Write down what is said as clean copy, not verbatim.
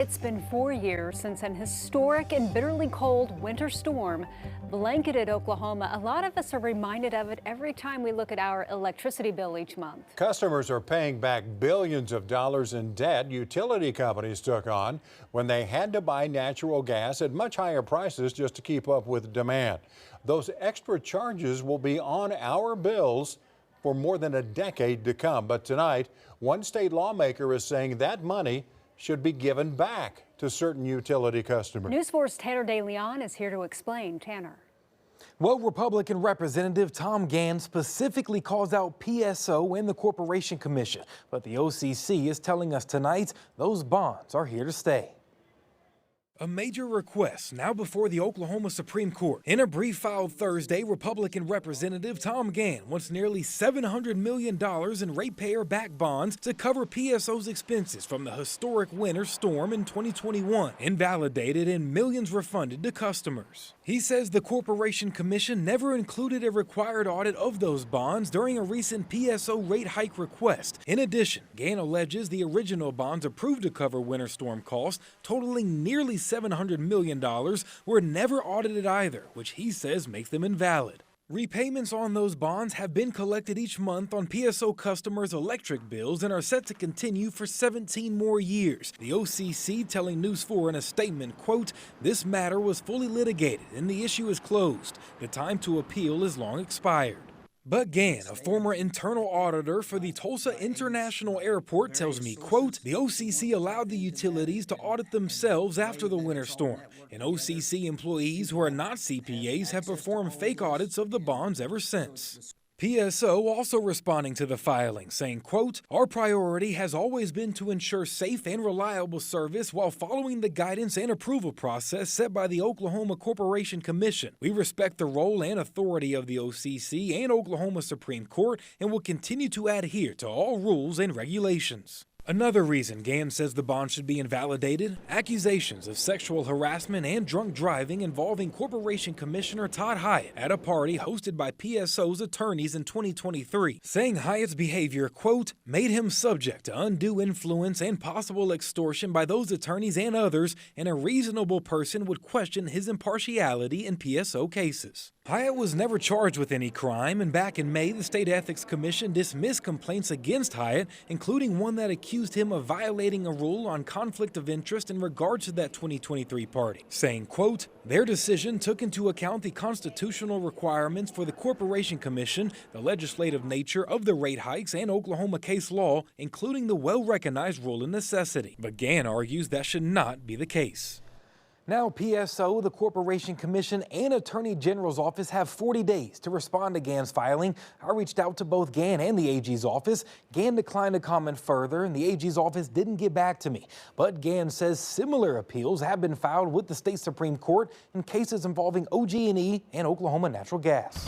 It's been 4 years since an historic and bitterly cold winter storm blanketed Oklahoma. A lot of us are reminded of it every time we look at our electricity bill each month. Customers are paying back billions of dollars in debt utility companies took on when they had to buy natural gas at much higher prices just to keep up with demand. Those extra charges will be on our bills for more than a decade to come. But tonight, one state lawmaker is saying that money should be given back to certain utility customers. News 4's Tanner DeLeon is here to explain. Tanner. Well, Republican Representative Tom Gahn specifically calls out PSO and the Corporation Commission, but the OCC is telling us tonight those bonds are here to stay. A major request now before the Oklahoma Supreme Court. In a brief filed Thursday, Republican Representative Tom Gahn wants nearly $700 million in ratepayer-backed bonds to cover PSO's expenses from the historic winter storm in 2021, invalidated and millions refunded to customers. He says the Corporation Commission never included a required audit of those bonds during a recent PSO rate hike request. In addition, Gahn alleges the original bonds approved to cover winter storm costs, totaling nearly $700 million, were never audited either, which he says makes them invalid. Repayments on those bonds have been collected each month on PSO customers' electric bills and are set to continue for 17 more years. The OCC telling News 4 in a statement, quote, "This matter was fully litigated and the issue is closed. The time to appeal is long expired." But Gahn, a former internal auditor for the Tulsa International Airport, tells me, quote, "The OCC allowed the utilities to audit themselves after the winter storm, and OCC employees who are not CPAs have performed fake audits of the bonds ever since." PSO also responding to the filing, saying, quote, "Our priority has always been to ensure safe and reliable service while following the guidance and approval process set by the Oklahoma Corporation Commission. We respect the role and authority of the OCC and Oklahoma Supreme Court and will continue to adhere to all rules and regulations." Another reason Gahn says the bond should be invalidated: accusations of sexual harassment and drunk driving involving Corporation Commissioner Todd Hyatt at a party hosted by PSO's attorneys in 2023, saying Hyatt's behavior, quote, "made him subject to undue influence and possible extortion by those attorneys and others, and a reasonable person would question his impartiality in PSO cases." Hyatt was never charged with any crime, and back in May, the State Ethics Commission dismissed complaints against Hyatt, including one that accused him of violating a rule on conflict of interest in regards to that 2023 party, saying, quote, "Their decision took into account the constitutional requirements for the Corporation Commission, the legislative nature of the rate hikes, and Oklahoma case law, including the well-recognized rule of necessity." But Gahn argues that should not be the case. Now, PSO, the Corporation Commission, and Attorney General's office have 40 days to respond to Gahn's filing. I reached out to both Gahn and the AG's office. Gahn declined to comment further, and the AG's office didn't get back to me. But Gahn says similar appeals have been filed with the state Supreme Court in cases involving OG&E and Oklahoma Natural Gas.